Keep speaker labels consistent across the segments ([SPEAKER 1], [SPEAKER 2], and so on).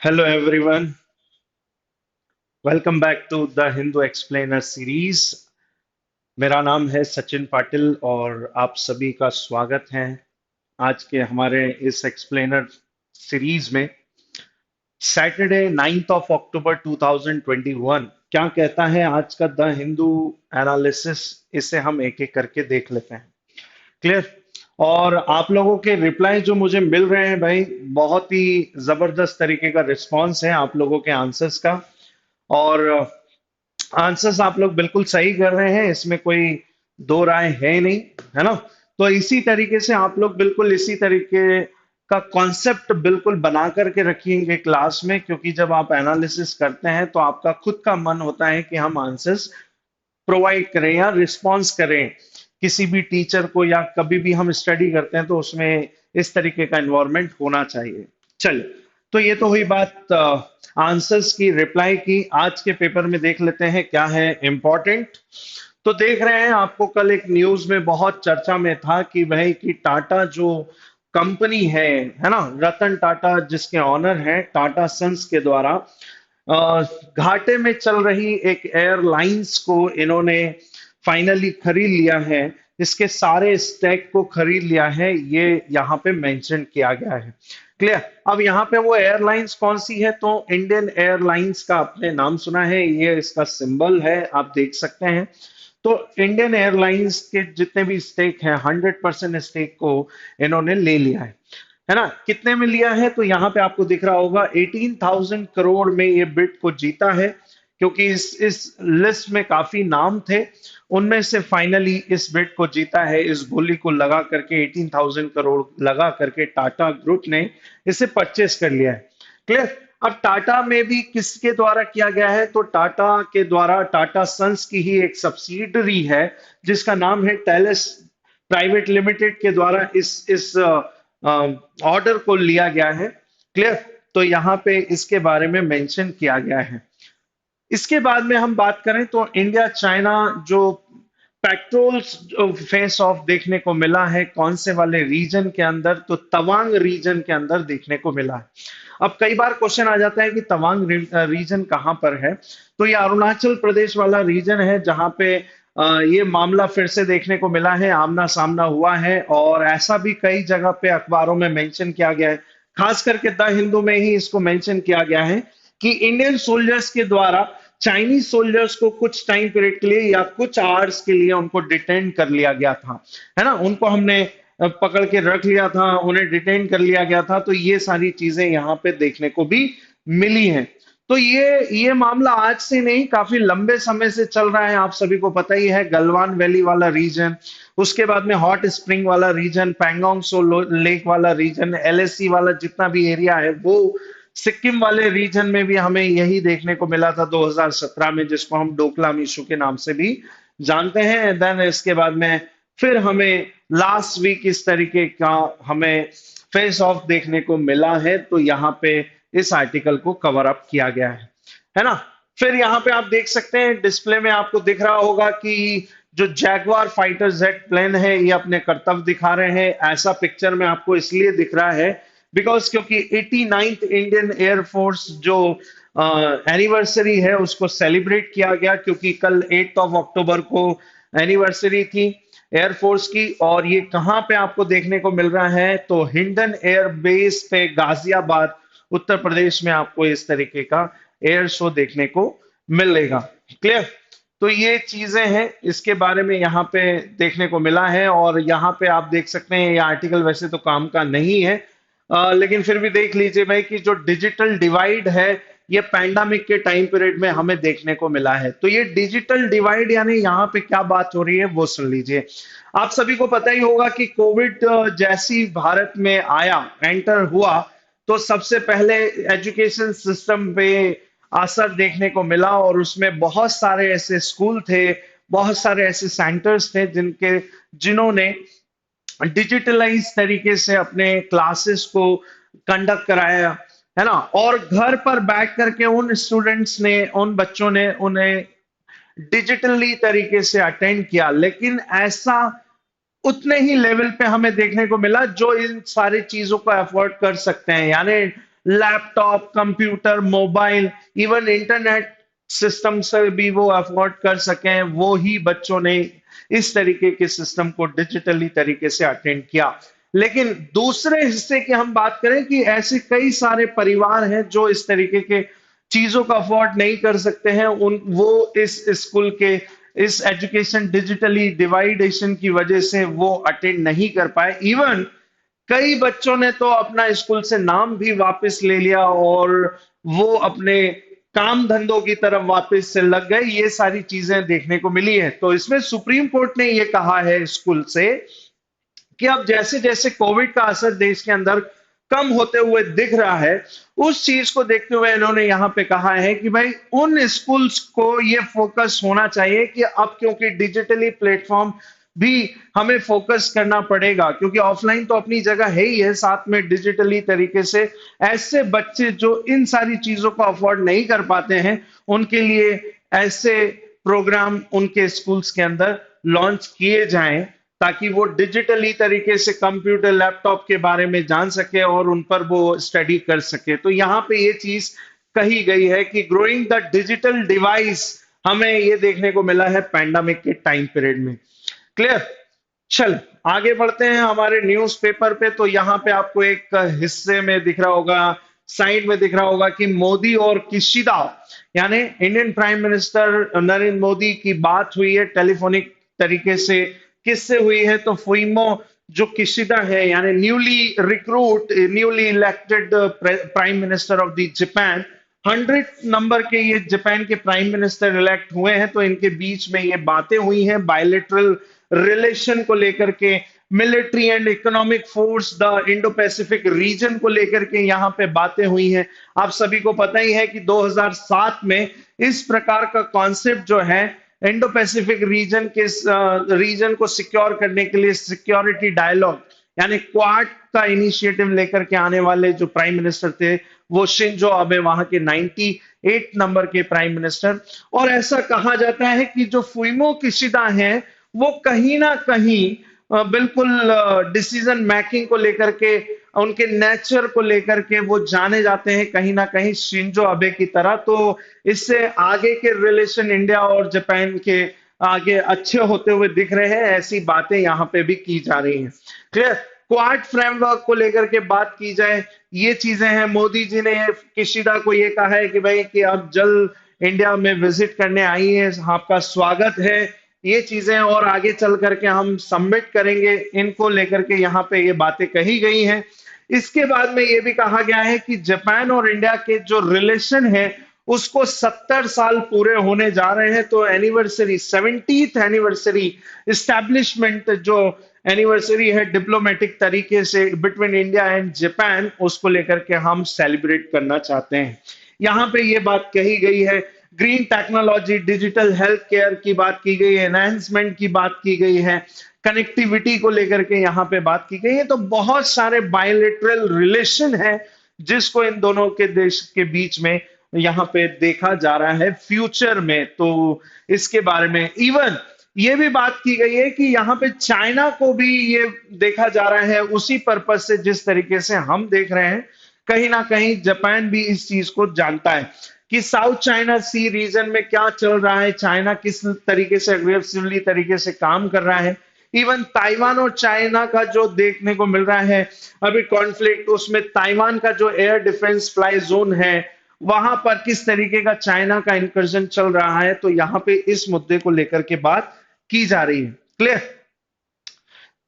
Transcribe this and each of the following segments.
[SPEAKER 1] Hello everyone, welcome back to the Hindu Explainer series. मेरा नाम है सचिन पाटिल और आप सभी का स्वागत है आज के हमारे इस एक्सप्लेनर सीरीज में। सैटरडे 9th ऑफ अक्टूबर 2021 क्या कहता है आज का द हिंदू एनालिसिस, इसे हम एक एक करके देख लेते हैं। क्लियर। और आप लोगों के रिप्लाई जो मुझे मिल रहे हैं भाई, बहुत ही जबरदस्त तरीके का रिस्पॉन्स है आप लोगों के आंसर्स का। और आंसर्स आप लोग बिल्कुल सही कर रहे हैं, इसमें कोई दो राय है नहीं, है ना। तो इसी तरीके से आप लोग बिल्कुल इसी तरीके का कॉन्सेप्ट बिल्कुल बना करके रखिएंगे क्लास में, क्योंकि जब आप एनालिसिस करते हैं तो आपका खुद का मन होता है कि हम आंसर्स प्रोवाइड करें या रिस्पॉन्स करें किसी भी टीचर को, या कभी भी हम स्टडी करते हैं तो उसमें इस तरीके का एनवायरनमेंट होना चाहिए। चलिए, तो ये तो हुई बात आंसर्स की, रिप्लाई की। आज के पेपर में देख लेते हैं क्या है इम्पोर्टेंट। तो देख रहे हैं, आपको कल एक न्यूज में बहुत चर्चा में था कि भाई कि टाटा जो कंपनी है ना, रतन टाटा जिसके ऑनर हैं, टाटा सन्स के द्वारा अ, घाटे में चल रही एक एयरलाइंस को इन्होंने फाइनली खरीद लिया है। इसके सारे स्टैक को खरीद लिया है, ये यहाँ पे मेंशन किया गया है। क्लियर। अब यहाँ पे वो एयरलाइंस कौन सी है, तो इंडियन एयरलाइंस का आपने नाम सुना है, ये इसका सिंबल है, आप देख सकते हैं। तो इंडियन एयरलाइंस के जितने भी स्टेक हैं, 100% स्टेक को इन्होंने ले लिया है ना। कितने में लिया है, तो यहाँ पे आपको दिख रहा होगा 18,000 करोड़ में ये बिड को जीता है। क्योंकि इस लिस्ट में काफी नाम थे, उनमें से फाइनली इस बिड को जीता है। इस बोली को लगा करके 18,000 करोड़ लगा करके टाटा ग्रुप ने इसे परचेस कर लिया है। क्लियर। अब टाटा में भी किसके द्वारा किया गया है, तो टाटा के द्वारा, टाटा सन्स की ही एक सब्सिडरी है जिसका नाम है टेलेस प्राइवेट लिमिटेड के द्वारा इस ऑर्डर को लिया गया है। क्लियर। तो यहाँ पे इसके बारे में मेंशन किया गया है। इसके बाद में हम बात करें तो इंडिया चाइना जो पेट्रोल फेस ऑफ देखने को मिला है, कौन से वाले रीजन के अंदर, तो तवांग रीजन के अंदर देखने को मिला है। अब कई बार क्वेश्चन आ जाता है कि तवांग रीजन कहां पर है, तो ये अरुणाचल प्रदेश वाला रीजन है जहां पे ये मामला फिर से देखने को मिला है, आमना सामना हुआ है। और ऐसा भी कई जगह पे अखबारों में मेंशन किया गया है, खास करके द हिंदू में ही इसको मेंशन किया गया है कि इंडियन सोल्जर्स के द्वारा चाइनीज सोल्जर्स को कुछ टाइम पीरियड के लिए या कुछ आवर्स के लिए उनको डिटेन कर लिया गया था, है ना। उनको हमने पकड़ के रख लिया था, उन्हें डिटेन कर लिया गया था। तो ये सारी चीजें यहाँ पे देखने को भी मिली हैं। तो ये मामला आज से नहीं, काफी लंबे समय से चल रहा है। आप सभी को पता ही है, गलवान वैली वाला रीजन, उसके बाद में हॉट स्प्रिंग वाला रीजन, पैंगोंग सो लेक वाला रीजन, एलएसी वाला जितना भी एरिया है, वो सिक्किम वाले रीजन में भी हमें यही देखने को मिला था 2017 में, जिसको हम डोकलाम इशू के नाम से भी जानते हैं। देन इसके बाद में फिर हमें लास्ट वीक इस तरीके का हमें फेस ऑफ देखने को मिला है। तो यहाँ पे इस आर्टिकल को कवर अप किया गया है ना। फिर यहाँ पे आप देख सकते हैं, डिस्प्ले में आपको दिख रहा होगा कि जो जैगवार फाइटर जेट प्लेन है, ये अपने कर्तव्य दिखा रहे हैं। ऐसा पिक्चर में आपको इसलिए दिख रहा है बिकॉज क्योंकि 89th इंडियन एयरफोर्स जो एनिवर्सरी है उसको सेलिब्रेट किया गया, क्योंकि कल 8 ऑफ अक्टूबर को एनिवर्सरी थी एयरफोर्स की। और ये कहाँ पे आपको देखने को मिल रहा है, तो हिंडन एयर बेस पे गाजियाबाद उत्तर प्रदेश में आपको इस तरीके का एयर शो देखने को मिलेगा। क्लियर। तो ये चीजें हैं, इसके बारे में यहाँ पे देखने को मिला है। और यहाँ पे आप देख सकते हैं, ये आर्टिकल वैसे तो काम का नहीं है, लेकिन फिर भी देख लीजिए भाई कि जो डिजिटल डिवाइड है, ये पैंडामिक के टाइम पीरियड में हमें देखने को मिला है। तो ये डिजिटल डिवाइड यानी यहाँ पे क्या बात हो रही है वो सुन लीजिए। आप सभी को पता ही होगा कि कोविड जैसी भारत में आया, एंटर हुआ, तो सबसे पहले एजुकेशन सिस्टम पे असर देखने को मिला। और उसमें बहुत सारे ऐसे स्कूल थे, बहुत सारे ऐसे सेंटर्स थे जिन्होंने डिजिटलाइज तरीके से अपने क्लासेस को कंडक्ट कराया, है ना। और घर पर बैठ करके उन स्टूडेंट्स ने, उन बच्चों ने उन्हें डिजिटली तरीके से अटेंड किया। लेकिन ऐसा उतने ही लेवल पे हमें देखने को मिला जो इन सारी चीजों को अफोर्ड कर सकते हैं, यानी laptop, computer, mobile, even internet system से भी वो अफोर्ड कर सकें, वो ही बच्चों ने इस तरीके के सिस्टम को डिजिटली तरीके से अटेंड किया। लेकिन दूसरे हिस्से की हम बात करें कि ऐसे कई सारे परिवार हैं जो इस तरीके के चीजों का अफोर्ड नहीं कर सकते हैं, उन वो इस स्कूल के इस एजुकेशन डिजिटली डिवाइडेशन की वजह से वो अटेंड नहीं कर पाए। इवन कई बच्चों ने तो अपना स्कूल से नाम भी वापस ले लिया और वो अपने काम धंधों की तरफ वापस से लग गए। ये सारी चीजें देखने को मिली है। तो इसमें सुप्रीम कोर्ट ने ये कहा है स्कूल से कि अब जैसे जैसे कोविड का असर देश के अंदर कम होते हुए दिख रहा है, उस चीज को देखते हुए इन्होंने यहां पे कहा है कि भाई उन स्कूल्स को ये फोकस होना चाहिए कि अब क्योंकि डिजिटली प्लेटफॉर्म भी हमें फोकस करना पड़ेगा, क्योंकि ऑफलाइन तो अपनी जगह है ही है, साथ में डिजिटली तरीके से ऐसे बच्चे जो इन सारी चीजों को अफोर्ड नहीं कर पाते हैं, उनके लिए ऐसे प्रोग्राम उनके स्कूल्स के अंदर लॉन्च किए जाएं ताकि वो डिजिटली तरीके से कंप्यूटर, लैपटॉप के बारे में जान सके और उन पर वो स्टडी कर सके। तो यहाँ पे ये चीज कही गई है कि ग्रोइंग द डिजिटल डिवाइस हमें ये देखने को मिला है पैंडेमिक के टाइम पीरियड में। क्लियर? चल आगे बढ़ते हैं हमारे न्यूज़पेपर पे। तो यहाँ पे आपको एक हिस्से में दिख रहा होगा, साइड में दिख रहा होगा कि मोदी और किशिदा यानी Indian prime minister Narendra Modi की बात हुई है टेलीफोनिक तरीके से। किससे हुई है? तो फुइमो जो किशिदा है यानी newly elected prime minister of the Japan, 100 number के ये जापान के प्राइम मिनिस्टर इलेक्ट हुए हैं। तो इनके बीच में ये बातें हुई हैं बायलेटरल रिलेशन को लेकर के, military and economic force the Indo Pacific region को लेकर के यहाँ पे बातें हुई हैं। आप सभी को पता ही है कि 2007 में इस प्रकार का कॉन्सेप्ट जो है इंडो पैसिफिक रीजन को सिक्योर करने के लिए सिक्योरिटी डायलॉग यानी क्वाड का इनिशिएटिव लेकर के आने वाले जो प्राइम मिनिस्टर थे वो शिंजो अबे, वहां के 98 नंबर के प्राइम मिनिस्टर। और ऐसा कहा जाता है कि जो फुइमो किशिदा हैं वो कहीं ना कहीं बिल्कुल डिसीजन मेकिंग को लेकर के, उनके नेचर को लेकर के वो जाने जाते हैं कहीं ना कहीं शिंजो अबे की तरह। तो इससे आगे के रिलेशन इंडिया और जापान के आगे अच्छे होते हुए दिख रहे हैं, ऐसी बातें यहाँ पे भी की जा रही हैं। क्लियर? क्वाड फ्रेमवर्क को लेकर के बात की जाए, ये चीजें हैं। मोदी जी ने किशिदा को ये कहा है कि भाई कि आप जल्द इंडिया में विजिट करने आई है, आपका स्वागत है, ये चीजें और आगे चल करके हम सबमिट करेंगे, इनको लेकर के यहाँ पे ये बातें कही गई हैं। इसके बाद में ये भी कहा गया है कि जापान और इंडिया के जो रिलेशन है उसको 70 साल पूरे होने जा रहे हैं। तो एनिवर्सरी, 70th एनिवर्सरी इस्टेब्लिशमेंट जो एनिवर्सरी है डिप्लोमेटिक तरीके से बिटवीन इंडिया एंड जापान, उसको लेकर के हम सेलिब्रेट करना चाहते हैं। यहाँ पे ये बात कही गई है। Green technology, digital health care की बात की गई है, एनहांसमेंट की बात की गई है, कनेक्टिविटी को लेकर के यहाँ पे बात की गई है। तो बहुत सारे बायलेटरल रिलेशन है जिसको इन दोनों के देश के बीच में यहाँ पे देखा जा रहा है फ्यूचर में। तो इसके बारे में इवन ये भी बात की गई है कि यहाँ पे चाइना को भी ये देखा जा रहा है उसी पर्पज से जिस तरीके से हम देख रहे हैं। कहीं ना कहीं जापान भी इस चीज को जानता है कि साउथ चाइना सी रीजन में क्या चल रहा है, चाइना किस तरीके से अग्रेसिवली तरीके से काम कर रहा है। इवन ताइवान और चाइना का जो देखने को मिल रहा है अभी कॉन्फ्लिक्ट, उसमें ताइवान का जो एयर डिफेंस फ्लाई जोन है वहां पर किस तरीके का चाइना का इंकर्जन चल रहा है। तो यहाँ पे इस मुद्दे को लेकर के बात की जा रही है। क्लियर?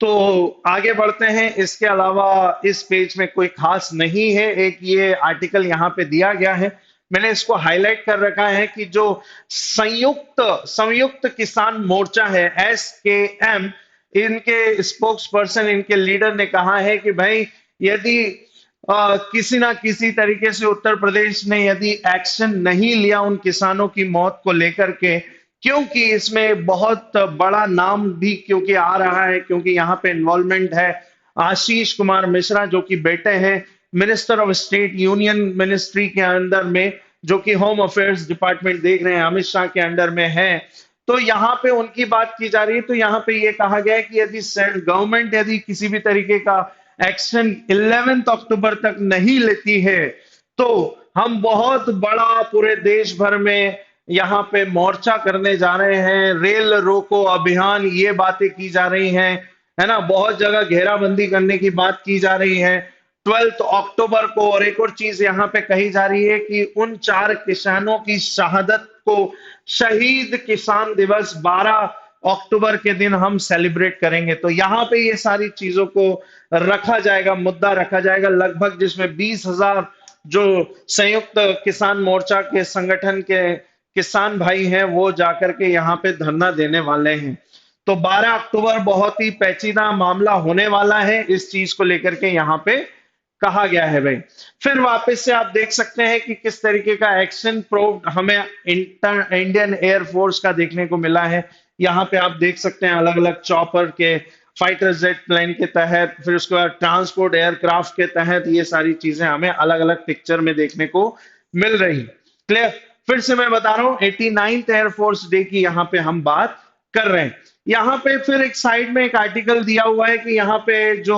[SPEAKER 1] तो आगे बढ़ते हैं। इसके अलावा इस पेज में कोई खास नहीं है। एक ये आर्टिकल यहाँ पे दिया गया है, मैंने इसको हाईलाइट कर रखा है कि जो संयुक्त किसान मोर्चा है SKM, इनके स्पोक्स पर्सन, इनके लीडर ने कहा है कि भाई यदि किसी ना किसी तरीके से उत्तर प्रदेश ने यदि एक्शन नहीं लिया उन किसानों की मौत को लेकर के, क्योंकि इसमें बहुत बड़ा नाम भी क्योंकि आ रहा है, क्योंकि यहाँ पे इन्वॉल्वमेंट है आशीष कुमार मिश्रा जो कि बेटे हैं minister of state union ministry के अंडर में, जो कि होम अफेयर्स डिपार्टमेंट देख रहे हैं, अमित शाह के अंडर में है। तो यहाँ पे उनकी बात की जा रही है। तो यहाँ पे ये कहा गया है कि यदि गवर्नमेंट यदि किसी भी तरीके का एक्शन 11 अक्टूबर तक नहीं लेती है तो हम बहुत बड़ा पूरे देश भर में यहाँ पे मोर्चा करने जा रहे हैं, रेल रोको अभियान, ये बातें की जा रही हैं, है ना। बहुत जगह घेराबंदी करने की बात की जा रही है 12 अक्टूबर को। और एक और चीज यहाँ पे कही जा रही है कि उन 4 किसानों की शहादत को शहीद किसान दिवस 12 अक्टूबर के दिन हम सेलिब्रेट करेंगे। तो यहाँ पे ये सारी चीजों को रखा जाएगा, मुद्दा रखा जाएगा लगभग, जिसमें 20,000 जो संयुक्त किसान मोर्चा के संगठन के किसान भाई हैं वो जाकर के यहाँ पे धरना देने वाले हैं। तो 12 अक्टूबर बहुत ही पेचीदा मामला होने वाला है, इस चीज को लेकर के यहाँ पे कहा गया है भाई। फिर वापस से आप देख सकते हैं कि किस तरीके का एक्शन प्रो हमें इंडियन एयरफोर्स का देखने को मिला है। यहाँ पे आप देख सकते हैं अलग अलग चॉपर के, फाइटर जेट प्लेन के तहत, फिर उसके बाद ट्रांसपोर्ट एयरक्राफ्ट के तहत, ये सारी चीजें हमें अलग अलग पिक्चर में देखने को मिल रही। क्लियर। फिर से मैं बता रहा हूँ 89th एयरफोर्स डे की यहाँ पे हम बात कर रहे हैं। यहाँ पे फिर एक साइड में एक आर्टिकल दिया हुआ है कि यहाँ पे जो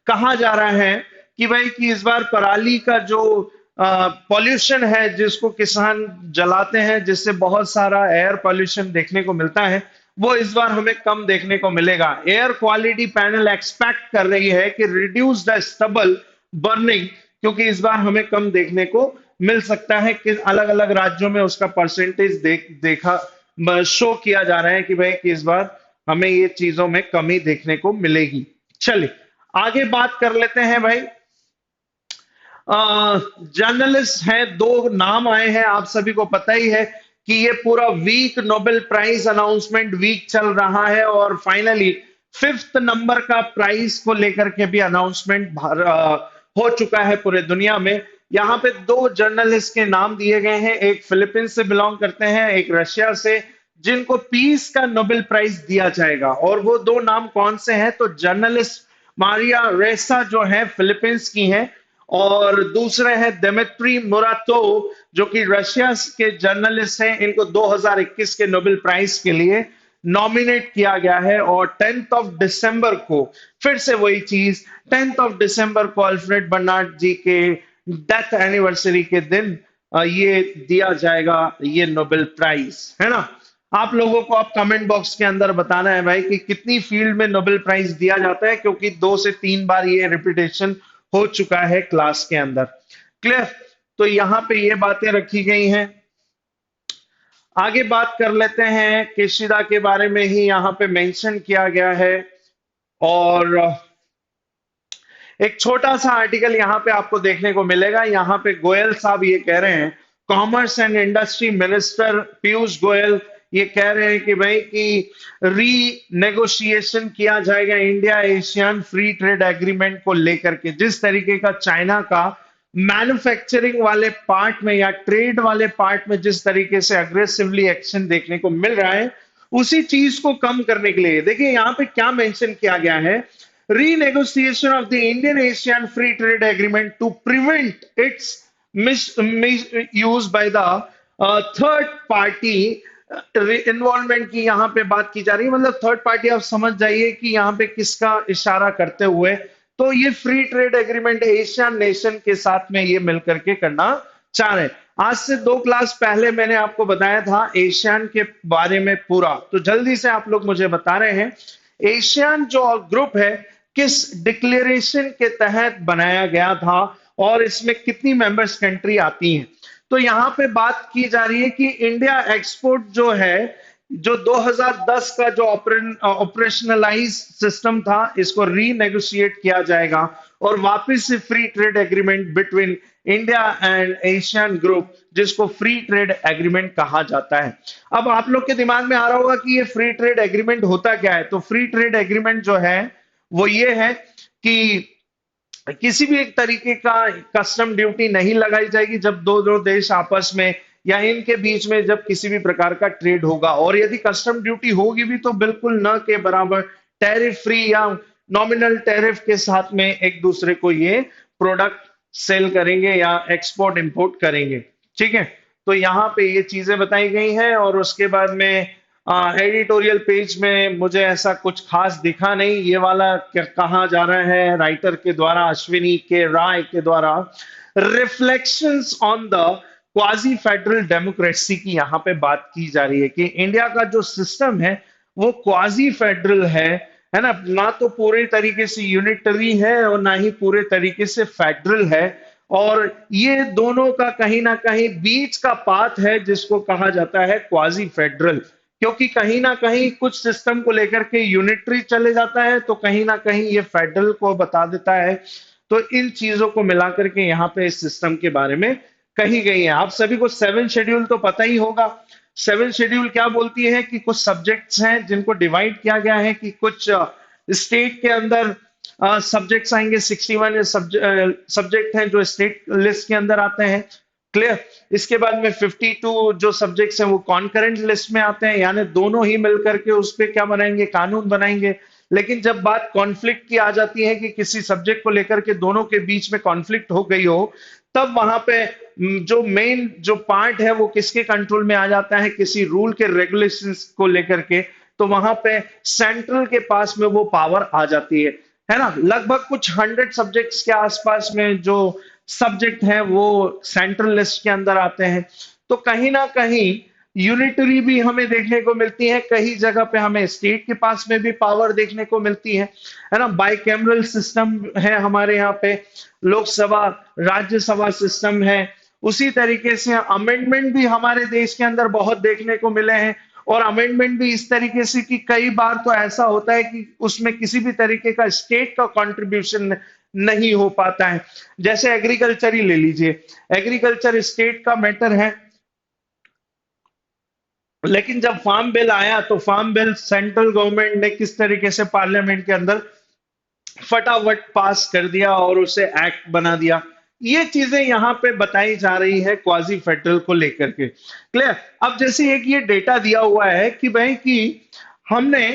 [SPEAKER 1] कहा जा रहा है कि भाई कि इस बार पराली का जो पॉल्यूशन है जिसको किसान जलाते हैं, जिससे बहुत सारा एयर पॉल्यूशन देखने को मिलता है, वो इस बार हमें कम देखने को मिलेगा। एयर क्वालिटी पैनल एक्सपेक्ट कर रही है कि रिड्यूस द स्टबल बर्निंग, क्योंकि इस बार हमें कम देखने को मिल सकता है कि अलग अलग राज्यों में उसका परसेंटेज देखा शो किया जा रहा है कि भाई कि इस बार हमें ये चीजों में कमी देखने को मिलेगी। चलिए आगे बात कर लेते हैं भाई। जर्नलिस्ट हैं, 2 नाम आए हैं, आप सभी को पता ही है कि ये पूरा week Nobel prize announcement week चल रहा है और फाइनली 5th नंबर का प्राइज को लेकर के भी अनाउंसमेंट हो चुका है पूरे दुनिया में। यहाँ पे 2 जर्नलिस्ट के नाम दिए गए हैं, एक फिलीपींस से बिलोंग करते हैं, एक रशिया से, जिनको पीस का नोबेल प्राइज दिया जाएगा। और वो 2 नाम कौन से हैं? तो जर्नलिस्ट मारिया रेसा जो है फिलीपींस की हैं, और दूसरे हैं दिमित्री मुराटोव जो कि रशिया के जर्नलिस्ट हैं। इनको 2021 के नोबेल प्राइज के लिए नॉमिनेट किया गया है। और 10 दिसंबर को फिर से वही चीज, 10 दिसंबर को अल्फ्रेड बर्नार्ड जी के डेथ एनिवर्सरी के दिन ये दिया जाएगा, ये नोबेल प्राइज, है ना। आप लोगों को आप कमेंट बॉक्स के अंदर बताना है भाई कि कितनी फील्ड में नोबेल प्राइज दिया जाता है, क्योंकि 2 से 3 बार ये रिपीटेशन हो चुका है क्लास के अंदर। क्लियर। तो यहां पे ये बातें रखी गई हैं। आगे बात कर लेते हैं, केशिदा के बारे में ही यहां पे मेंशन किया गया है। और एक छोटा सा आर्टिकल यहाँ पे आपको देखने को मिलेगा। यहाँ पे गोयल साहब ये कह रहे हैं, commerce and industry minister Piyush Goyal ये कह रहे हैं कि भाई कि रीनेगोशिएशन किया जाएगा India Asian free trade agreement को लेकर के। जिस तरीके का चाइना का मैन्युफैक्चरिंग वाले पार्ट में या ट्रेड वाले पार्ट में जिस तरीके से अग्रेसिवली एक्शन देखने को मिल रहा है, उसी चीज को कम करने के लिए देखिए यहाँ पे क्या मेंशन किया गया है, renegotiation of the Indian-ASEAN Free Trade Agreement to prevent its misuse by the third party involvement की यहाँ पे बात की जा रही है। मतलब थर्ड पार्टी, आप समझ जाइए कि यहाँ पे किसका इशारा करते हुए। तो ये free trade agreement Asian nation के साथ में ये मिलकर के करना चाह रहे हैं। आज से 2 क्लास पहले मैंने आपको बताया था एशियन के बारे में पूरा, तो जल्दी से आप लोग मुझे बता रहे हैं एशियन जो ग्रुप है किस डिक्लेरेशन के तहत बनाया गया था और इसमें कितनी मेंबर्स कंट्री आती हैं। तो यहां पे बात की जा रही है कि इंडिया एक्सपोर्ट जो है, जो 2010 का जो ऑपरेशनलाइज सिस्टम था, इसको रीनेगोशिएट किया जाएगा और वापस से free trade agreement between India and Asian group, जिसको फ्री ट्रेड एग्रीमेंट कहा जाता है। अब आप लोग के दिमाग में आ रहा होगा कि ये फ्री ट्रेड एग्रीमेंट होता क्या है। तो फ्री ट्रेड एग्रीमेंट जो है वो ये है कि किसी भी एक तरीके का कस्टम ड्यूटी नहीं लगाई जाएगी जब दो देश आपस में या इनके बीच में जब किसी भी प्रकार का ट्रेड होगा। और यदि कस्टम ड्यूटी होगी भी तो बिल्कुल न के बराबर टैरिफ फ्री या नॉमिनल टैरिफ के साथ में एक दूसरे को ये प्रोडक्ट सेल करेंगे या एक्सपोर्ट इंपोर्ट करेंगे। ठीक है, तो यहाँ पे ये चीजें बताई गई हैं। और उसके बाद में एडिटोरियल पेज में मुझे ऐसा कुछ खास दिखा नहीं। ये वाला कहा जा रहा है राइटर के द्वारा, अश्विनी के राय के द्वारा, reflections on the quasi federal democracy की यहाँ पे बात की जा रही है कि इंडिया का जो सिस्टम है वो क्वाजी फेडरल है ना। ना तो पूरे तरीके से यूनिटरी है और ना ही पूरे तरीके से फेडरल है। और ये दोनों का कहीं ना कहीं बीच का पाथ है जिसको कहा जाता है क्वाजी फेडरल। क्योंकि कहीं ना कहीं कुछ सिस्टम को लेकर के यूनिटरी चले जाता है तो कहीं ना कहीं ये फेडरल को बता देता है। तो इन चीजों को मिलाकर के यहाँ पे इस सिस्टम के बारे में कही गई है। आप सभी को सेवन शेड्यूल तो पता ही होगा। सेवन शेड्यूल क्या बोलती है कि कुछ सब्जेक्ट्स हैं जिनको डिवाइड किया गया है कि कुछ स्टेट के अंदर सब्जेक्ट्स आएंगे। 61 सब्जेक्ट हैं जो स्टेट लिस्ट के अंदर आते हैं। क्लियर। इसके बाद में 52 जो सब्जेक्ट्स हैं वो कॉन्करेंट लिस्ट में आते हैं, यानी दोनों ही मिलकर के उस पर क्या बनाएंगे, कानून बनाएंगे। लेकिन जब बात कॉन्फ्लिक्ट की आ जाती है कि किसी सब्जेक्ट को लेकर के दोनों के बीच में कॉन्फ्लिक्ट हो गई हो, तब वहां पे जो मेन जो पार्ट है वो किसके कंट्रोल में आ जाता है, किसी रूल के रेगुलेशंस को लेकर के। तो वहां पे सेंट्रल के पास में वो पावर आ जाती है ना। लगभग कुछ 100 सब्जेक्ट्स के आसपास में जो सब्जेक्ट हैं वो सेंट्रल लिस्ट के अंदर आते हैं। तो कहीं ना कहीं यूनिटरी भी हमें देखने को मिलती है, कई जगह पे हमें स्टेट के पास में भी पावर देखने को मिलती है ना। बाइकैमरल सिस्टम है हमारे यहाँ पे, लोकसभा राज्यसभा सिस्टम है। उसी तरीके से अमेंडमेंट भी हमारे देश के अंदर बहुत देखने को मिले हैं। और अमेंडमेंट भी इस तरीके से कि कई बार तो ऐसा होता है कि उसमें किसी भी तरीके का स्टेट का कंट्रीब्यूशन नहीं हो पाता है। जैसे एग्रीकल्चर ही ले लीजिए, एग्रीकल्चर स्टेट का मैटर है, लेकिन जब फार्म बिल आया तो फार्म बिल सेंट्रल गवर्नमेंट ने किस तरीके से पार्लियामेंट के अंदर फटाफट पास कर दिया और उसे एक्ट बना दिया। ये चीजें यहां पे बताई जा रही है क्वाजी फेडरल को लेकर के। क्लियर। अब जैसे एक ये डेटा दिया हुआ है कि भाई कि हमने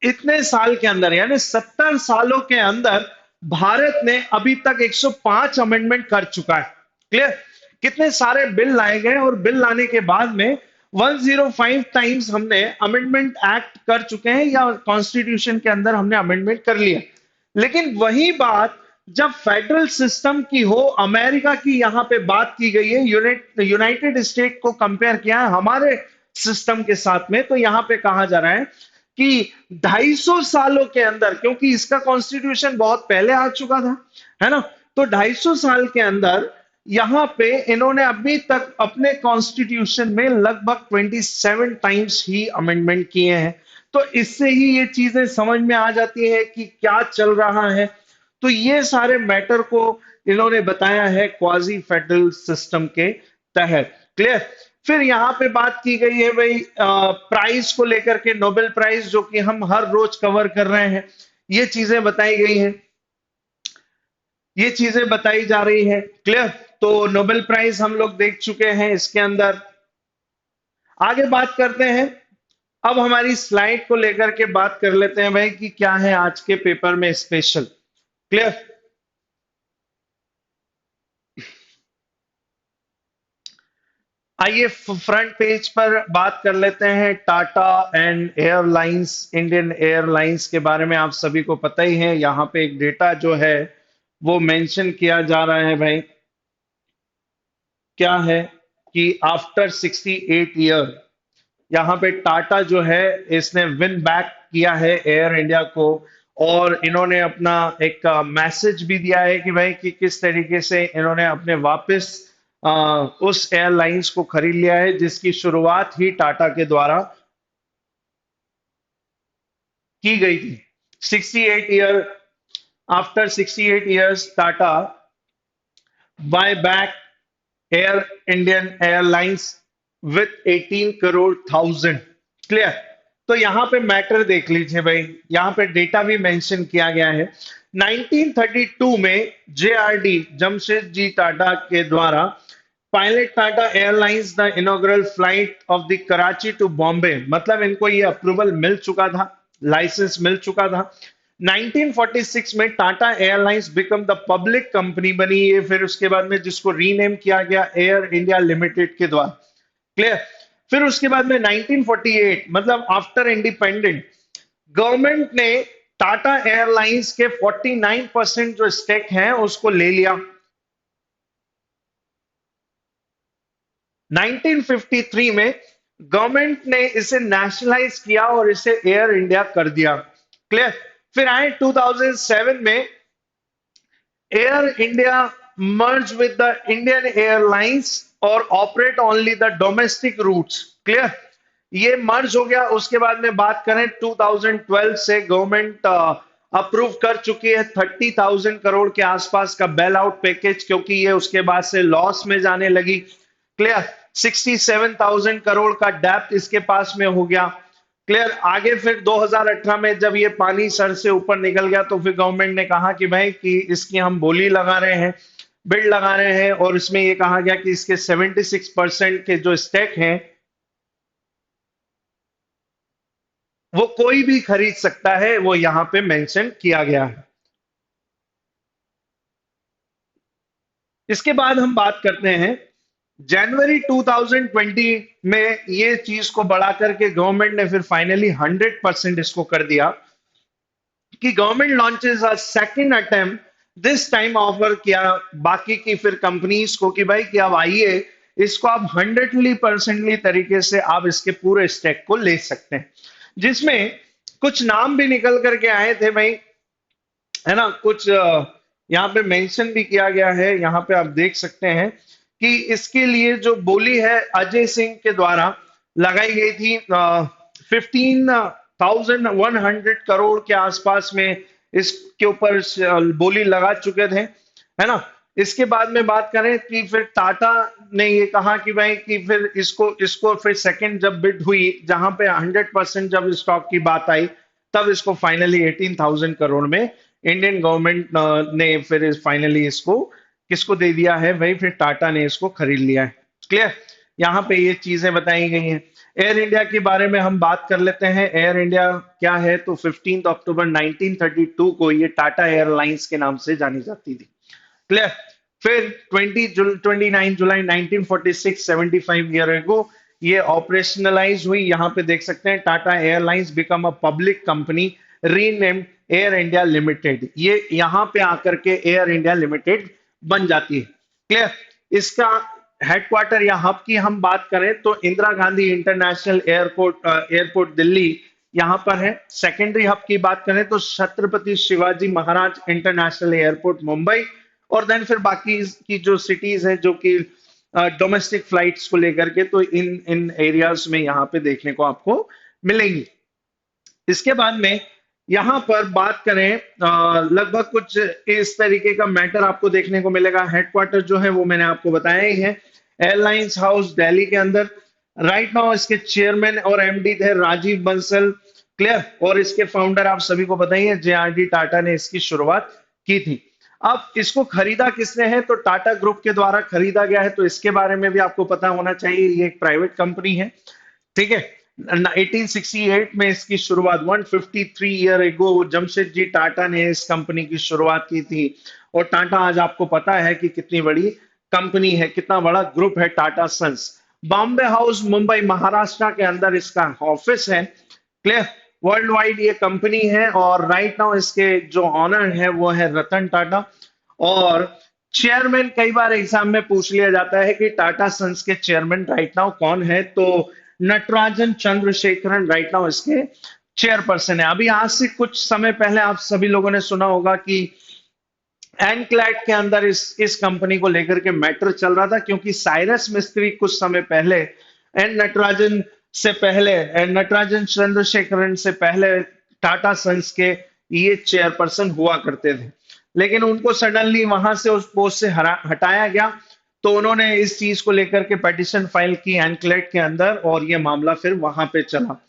[SPEAKER 1] इतने साल के अंदर यानी 70 सालों के अंदर भारत ने अभी तक 105 अमेंडमेंट कर चुका है। क्लियर। कितने सारे बिल लाए गए और बिल लाने के बाद में 105 टाइम्स हमने अमेंडमेंट एक्ट कर चुके हैं या कॉन्स्टिट्यूशन के अंदर हमने अमेंडमेंट कर लिया। लेकिन वही बात जब फेडरल सिस्टम की हो, अमेरिका की यहां पे बात की गई है, यूनाइटेड स्टेट को कंपेयर किया है हमारे सिस्टम के साथ में, तो यहां पे कहा जा रहा है कि 250 सालों के अंदर, क्योंकि इसका कॉन्स्टिट्यूशन बहुत पहले आ चुका था, है ना। तो 250 साल के अंदर यहां पे इन्होंने अभी तक अपने कॉन्स्टिट्यूशन में लगभग 27 टाइम्स ही अमेंडमेंट किए हैं। तो इससे ही ये चीजें समझ में आ जाती है कि क्या चल रहा है। तो ये सारे मैटर को इन्होंने बताया है क्वाजी फेडरल सिस्टम के तहत। क्लियर। फिर यहाँ पे बात की गई है भाई प्राइज को लेकर के, नोबेल प्राइज जो कि हम हर रोज कवर कर रहे हैं, ये चीजें बताई गई हैं, ये चीजें बताई जा रही है। क्लियर। तो नोबेल प्राइज हम लोग देख चुके हैं इसके अंदर। आगे बात करते हैं। अब हमारी स्लाइड को लेकर के बात कर लेते हैं भाई कि क्या है आज के पेपर में स्पेशल। क्लियर। आइए फ्रंट पेज पर बात कर लेते हैं। Tata and airlines, Indian airlines के बारे में आप सभी को पता ही है। यहाँ पे एक डेटा जो है वो मेंशन किया जा रहा है भाई, क्या है कि आफ्टर 68 ईयर यहाँ पे टाटा जो है इसने विन बैक किया है एयर इंडिया को। और इन्होंने अपना एक मैसेज भी दिया है कि भाई कि किस तरीके से इन्होंने अपने वापस उस एयरलाइंस को खरीद लिया है जिसकी शुरुआत ही टाटा के द्वारा की गई थी। 68 year, after 68 years tata buy back air Indian airlines with 18 crore thousand. Clear. तो यहां पे मैटर देख लीजिए भाई, यहां पे डेटा भी मेंशन किया गया है। 1932 में जेआरडी जमशेदजी टाटा के द्वारा pilot Tata airlines the inaugural flight of the Karachi to Bombay, मतलब इनको ये अप्रूवल मिल चुका था, लाइसेंस मिल चुका था। 1946 में Tata airlines become the public company बनी है, फिर उसके बाद में जिसको रीनेम किया गया एयर इंडिया लिमिटेड के द्वारा। क्लियर। फिर उसके बाद में 1948 मतलब आफ्टर इंडिपेंडेंट गवर्नमेंट ने टाटा एयरलाइंस के 49% जो स्टेक हैं उसको ले लिया। 1953 में गवर्नमेंट ने इसे नेशनलाइज किया और इसे एयर इंडिया कर दिया। क्लियर। फिर आए 2007 में Air India merge with the Indian Airlines और operate only the domestic routes. Clear. ये मर्ज हो गया। उसके बाद में बात करें 2012 से गवर्नमेंट अप्रूव कर चुकी है 30,000 करोड़ के आसपास का बेल आउट पैकेज, क्योंकि ये उसके बाद से लॉस में जाने लगी। क्लियर। 67,000 करोड़ का डेप्थ इसके पास में हो गया। क्लियर। आगे फिर 2018 में जब ये पानी सर से ऊपर निकल गया तो फिर गवर्नमेंट ने कहा कि भाई कि इसकी हम बोली लगा रहे हैं, बिल्ड लगा रहे हैं, और इसमें ये कहा गया कि इसके 76% के जो स्टेक हैं वो कोई भी खरीद सकता है, वो यहां पे मेंशन किया गया है। इसके बाद हम बात करते हैं जनवरी 2020 में ये चीज को बढ़ा करके गवर्नमेंट ने फिर फाइनली 100% इसको कर दिया कि government launches a second attempt, this time offer किया बाकी की फिर कंपनीज को कि भाई कि अब आइए, इसको आप 100% तरीके से आप इसके पूरे स्टेक को ले सकते हैं, जिसमें कुछ नाम भी निकल करके आए थे भाई, है ना। कुछ यहाँ पे मेंशन भी किया गया है, यहाँ पे आप देख सकते हैं कि इसके लिए जो बोली है अजय सिंह के द्वारा लगाई गई थी 15,100 करोड़ के आसपास में इसके ऊपर बोली लगा चुके थे, है ना। इसके बाद में बात करें कि फिर टाटा ने ये कहा कि भाई कि फिर इसको इसको फिर सेकंड जब बिड हुई जहां पे 100% जब स्टॉक की बात आई, तब इसको फाइनली 18,000 करोड़ में इंडियन गवर्नमेंट ने फिर फाइनली इसको किसको दे दिया है भाई, फिर टाटा ने इसको खरीद लिया है। क्लियर। यहाँ पे ये चीजें बताई गई हैं। एयर इंडिया के बारे में हम बात कर लेते हैं। एयर इंडिया क्या है, तो 15 अक्टूबर 1932 को ये टाटा एयरलाइंस के नाम से जानी जाती थी। क्लियर। फिर 29 जुलाई 1946, 75 ईयर एगो ये ऑपरेशनलाइज हुई। यहाँ पे देख सकते हैं Tata airlines become a public company renamed air India limited. ये यहाँ पे आकर के एयर इंडिया लिमिटेड बन जाती है। क्लियर। इसका हेडक्वार्टर या हब की हम बात करें तो इंदिरा गांधी इंटरनेशनल एयरपोर्ट दिल्ली यहां पर है। सेकेंडरी हब की बात करें तो छत्रपति शिवाजी महाराज इंटरनेशनल एयरपोर्ट मुंबई, और देन फिर बाकी की जो सिटीज हैं जो कि डोमेस्टिक फ्लाइट्स को लेकर के, तो इन इन एरियाज में यहाँ पे देखने को आपको मिलेंगी। इसके बाद में यहां पर बात करें लगभग कुछ इस तरीके का मैटर आपको देखने को मिलेगा। हेडक्वार्टर जो है वो मैंने आपको बताया ही है, एयरलाइंस हाउस दिल्ली के अंदर। राइट नाउ इसके चेयरमैन और एमडी थे राजीव बंसल। क्लियर। और इसके फाउंडर आप सभी को बताइए जेआरडी टाटा ने इसकी शुरुआत की थी। अब इसको खरीदा किसने है, तो टाटा ग्रुप के द्वारा खरीदा गया है, तो इसके बारे में भी आपको पता होना चाहिए। ये एक प्राइवेट कंपनी है, ठीक है। 1868 में इसकी शुरुआत, 153 ईयर एगो जमशेद जी टाटा ने इस कंपनी की शुरुआत की थी। और टाटा आज आपको पता है कि कितनी बड़ी कंपनी है, कितना बड़ा ग्रुप है टाटा सन्स। बॉम्बे हाउस मुंबई महाराष्ट्र के अंदर इसका ऑफिस है। क्लियर। वर्ल्ड वाइड ये कंपनी है, और राइट नाउ इसके जो ऑनर है वो है रतन टाटा। और चेयरमैन कई बार एग्जाम में पूछ लिया जाता है कि टाटा सन्स के चेयरमैन राइट नाउ कौन है, तो नटराजन चंद्रशेखरन राइट नाउ इसके चेयरपर्सन है। अभी आज से कुछ समय पहले आप सभी लोगों ने सुना होगा कि एनक्लैड के अंदर इस कंपनी को लेकर के मैटर चल रहा था, क्योंकि साइरस मिस्त्री कुछ समय पहले एन नटराजन चंद्रशेखरन से पहले टाटा सन्स के ये चेयरपर्सन हुआ करते थे, लेकिन उनको सडनली वहां से उस पोस्ट से हटाया गया। तो उन्होंने इस चीज को लेकर के पिटीशन फाइल की एनक्लेट के अंदर, और ये मामला फिर वहां पे चला।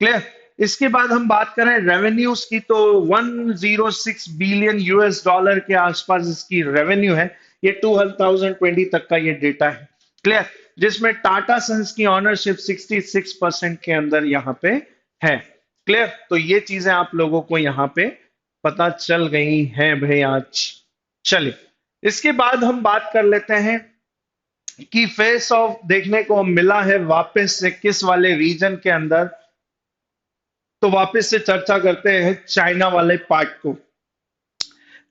[SPEAKER 1] क्लियर। इसके बाद हम बात करें रेवेन्यूज की, तो 106 बिलियन यूएस डॉलर के आसपास इसकी रेवेन्यू है। ये 2020 तक का ये डेटा है। क्लियर। जिसमें टाटा सन्स की ऑनरशिप 66% के अंदर यहाँ पे है। क्लियर। तो ये चीजें आप लोगों को यहाँ पे पता चल गई हैं भाई आज। चलिए, इसके बाद हम बात कर लेते हैं कि फेस ऑफ देखने को मिला है वापस से किस वाले रीजन के अंदर, तो वापस से चर्चा करते हैं चाइना वाले पार्ट को।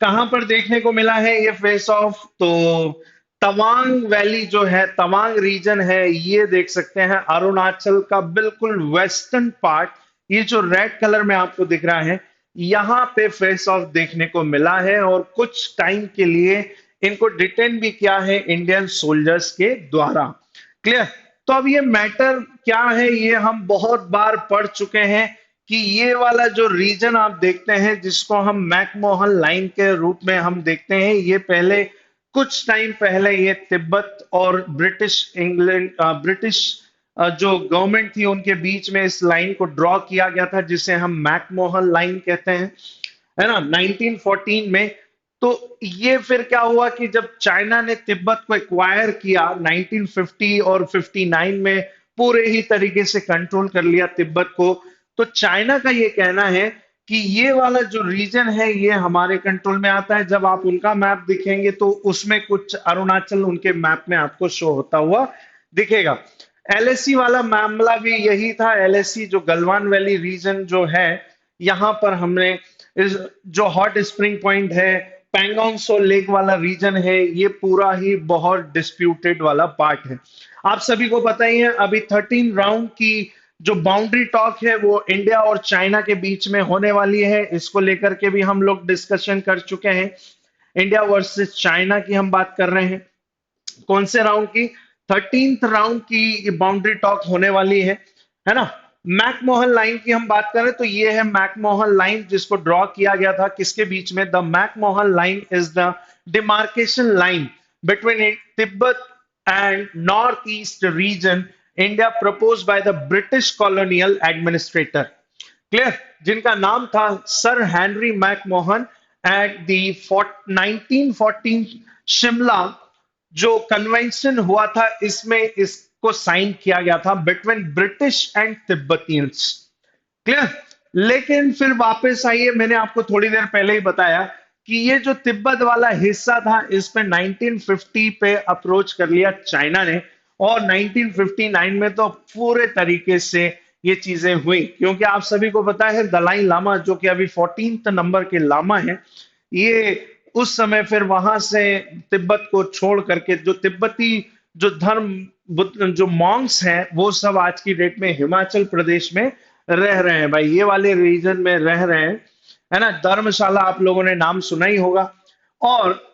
[SPEAKER 1] कहां पर देखने को मिला है ये फेस ऑफ, तो तवांग वैली जो है, तवांग रीजन है, ये देख सकते हैं अरुणाचल का बिल्कुल वेस्टर्न पार्ट, ये जो रेड कलर में आपको दिख रहा है, यहां पे फेस ऑफ देखने को मिला है और कुछ टाइम के लिए इनको डिटेन भी किया है इंडियन सोल्जर्स के द्वारा। क्लियर। तो अब ये मैटर क्या है, ये हम बहुत बार पढ़ चुके हैं कि ये वाला जो रीजन आप देखते हैं जिसको हम मैकमोहन लाइन के रूप में हम देखते हैं, ये पहले कुछ टाइम पहले ये तिब्बत और ब्रिटिश इंग्लैंड ब्रिटिश जो गवर्नमेंट थी उनके बीच में इस लाइन को ड्रॉ किया गया था, जिसे हम मैकमोहन लाइन कहते हैं, है ना, 1914 में। तो ये फिर क्या हुआ कि जब चाइना ने तिब्बत को एक्वायर किया 1950 और 59 में, पूरे ही तरीके से कंट्रोल कर लिया तिब्बत को, तो चाइना का ये कहना है कि ये वाला जो रीजन है ये हमारे कंट्रोल में आता है। जब आप उनका मैप दिखेंगे तो उसमें कुछ अरुणाचल उनके मैप में आपको शो होता हुआ दिखेगा। एलएसी वाला मामला भी यही था। एलएसी जो गलवान वैली रीजन जो है, यहां पर हमने इस जो हॉट स्प्रिंग पॉइंट है, पैंगोंग सो लेक वाला रीजन है, ये पूरा ही बहुत डिस्प्यूटेड वाला पार्ट है। आप सभी को पता ही है अभी 13 राउंड की जो बाउंड्री टॉक है वो इंडिया और चाइना के बीच में होने वाली है। इसको लेकर के भी हम लोग डिस्कशन कर चुके हैं। इंडिया वर्सेस चाइना की हम बात कर रहे हैं। कौन से राउंड की? 13th राउंड की बाउंड्री टॉक होने वाली है ना। मैकमोहन लाइन की हम बात करें तो ये है मैकमोहन लाइन, जिसको ड्रॉ किया गया था किसके बीच में? The McMahon line is the demarcation line between Tibet and north east region India, propose by the British colonial administrator. Clear. जिनका नाम था sir Henry McMahon. At the 1914 Shimla जो कन्वेंशन हुआ था, इसमें इसको साइन किया गया था बिटवीन ब्रिटिश एंड तिब्बतियंस। क्लियर। लेकिन फिर वापस आइए, मैंने आपको थोड़ी देर पहले ही बताया कि ये जो तिब्बत वाला हिस्सा था, इस पे 1950 पे अप्रोच कर लिया चाइना ने, और 1959 में तो पूरे तरीके से ये चीजें हुई, क्योंकि आप सभी को पता है दलाई लामा जो कि अभी 14th नंबर के लामा है, ये उस समय फिर वहां से तिब्बत को छोड़ करके जो तिब्बती जो धर्म जो मॉन्क्स हैं वो सब आज की डेट में हिमाचल प्रदेश में रह रहे हैं। भाई ये वाले रीजन में रह रहे हैं, है ना। धर्मशाला आप लोगों ने नाम सुना ही होगा। और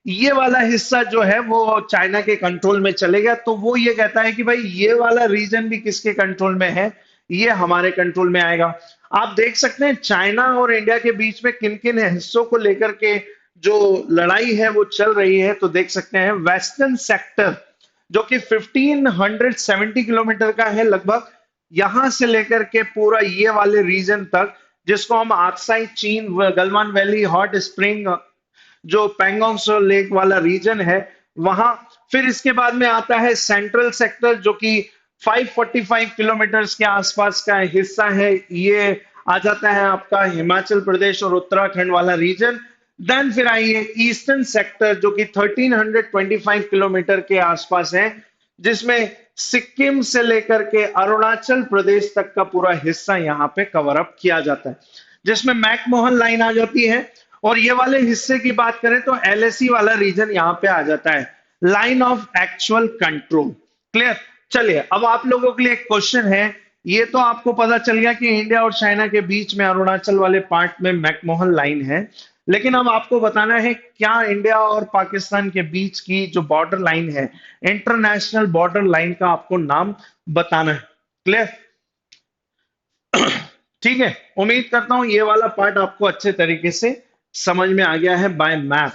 [SPEAKER 1] ये वाला हिस्सा जो है वो चाइना के कंट्रोल में चलेगा, तो वो ये कहता है कि भाई ये वाला रीजन भी किसके कंट्रोल में है? ये हमारे कंट्रोल में आएगा। आप देख सकते हैं चाइना और इंडिया के बीच में किन किन हिस्सों को लेकर के जो लड़ाई है वो चल रही है। तो देख सकते हैं वेस्टर्न सेक्टर जो कि 1570 किलोमीटर का है लगभग, यहां से लेकर के पूरा ये वाले रीजन तक, जिसको हम आक्साई चीन, गलवान वैली, हॉट स्प्रिंग, जो पैंगोंग सो लेक वाला रीजन है वहां। फिर इसके बाद में आता है सेंट्रल सेक्टर जो कि 545 किलोमीटर के आसपास का हिस्सा है, ये आ जाता है आपका हिमाचल प्रदेश और उत्तराखंड वाला रीजन। देन फिर आइए ईस्टर्न सेक्टर जो कि 1325 किलोमीटर के आसपास है, जिसमें सिक्किम से लेकर के अरुणाचल प्रदेश तक का पूरा हिस्सा यहाँ पे कवर अप किया जाता है, जिसमें मैकमोहन लाइन आ जाती है। और ये वाले हिस्से की बात करें तो एलएसी वाला रीजन यहाँ पे आ जाता है, line of actual control. Clear. चलिए अब आप लोगों के लिए एक क्वेश्चन है। ये तो आपको पता चल गया कि इंडिया और चाइना के बीच में अरुणाचल वाले पार्ट में मैकमोहन लाइन है, लेकिन अब आपको बताना है क्या इंडिया और पाकिस्तान के बीच की जो बॉर्डर लाइन है, इंटरनेशनल बॉर्डर लाइन का आपको नाम बताना है। क्लियर। ठीक है, उम्मीद करता हूं ये वाला पार्ट आपको अच्छे तरीके से समझ में आ गया है बाय मैप।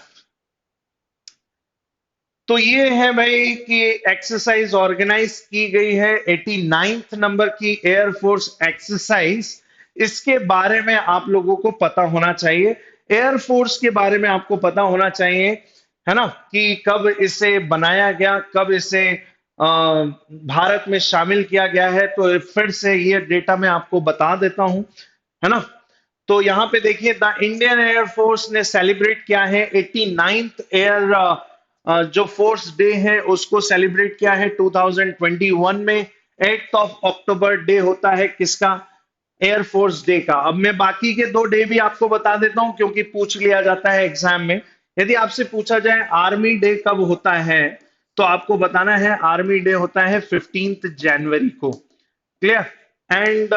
[SPEAKER 1] तो ये है भाई कि एक्सरसाइज ऑर्गेनाइज की गई है 89th नंबर की एयरफोर्स एक्सरसाइज। इसके बारे में आप लोगों को पता होना चाहिए, एयरफोर्स के बारे में आपको पता होना चाहिए, है ना, कि कब इसे बनाया गया, कब इसे भारत में शामिल किया गया है। तो फिर से ये डेटा मैं आपको बता देता हूं, है ना। तो यहाँ पे देखिए द इंडियन एयरफोर्स ने सेलिब्रेट किया है 89th एयर जो फोर्स डे है उसको सेलिब्रेट किया है 2021 में। 8th ऑफ अक्टूबर डे होता है किसका? एयरफोर्स डे का। अब मैं बाकी के दो डे भी आपको बता देता हूं क्योंकि पूछ लिया जाता है एग्जाम में। यदि आपसे पूछा जाए आर्मी डे कब होता है, तो आपको बताना है आर्मी डे होता है 15th जनवरी को। क्लियर? एंड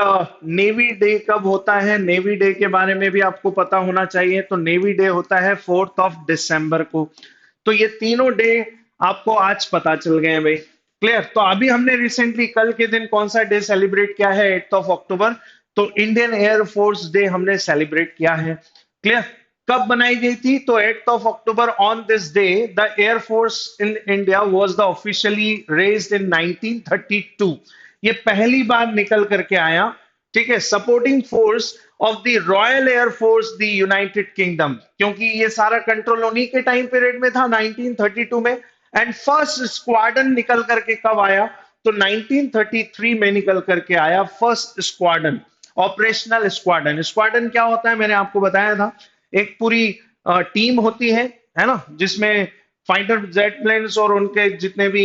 [SPEAKER 1] नेवी डे कब होता है? नेवी डे के बारे में भी आपको पता होना चाहिए। तो नेवी डे होता है 4th ऑफ दिसंबर को। तो ये तीनों डे आपको आज पता चल गए हैं भाई। क्लियर? तो अभी हमने रिसेंटली कल के दिन कौन सा डे सेलिब्रेट किया है? 8th of October. तो इंडियन एयरफोर्स डे हमने सेलिब्रेट किया है। क्लियर? कब बनाई गई थी? तो 8th of October, on this day the air force in India was the officially raised in 1932। ये पहली बार निकल करके आया। ठीक है? Supporting force of the royal air force the United kingdom, क्योंकि ये सारा कंट्रोल उन्हीं के टाइम पीरियड में था 1932 में। एंड फर्स्ट स्क्वाड्रन निकल करके कब आया? तो 1933 में निकल करके आया first squadron, operational squadron. Squadron क्या होता है मैंने आपको बताया था। एक पूरी टीम होती है ना, जिसमें फाइटर जेट प्लेन्स और उनके जितने भी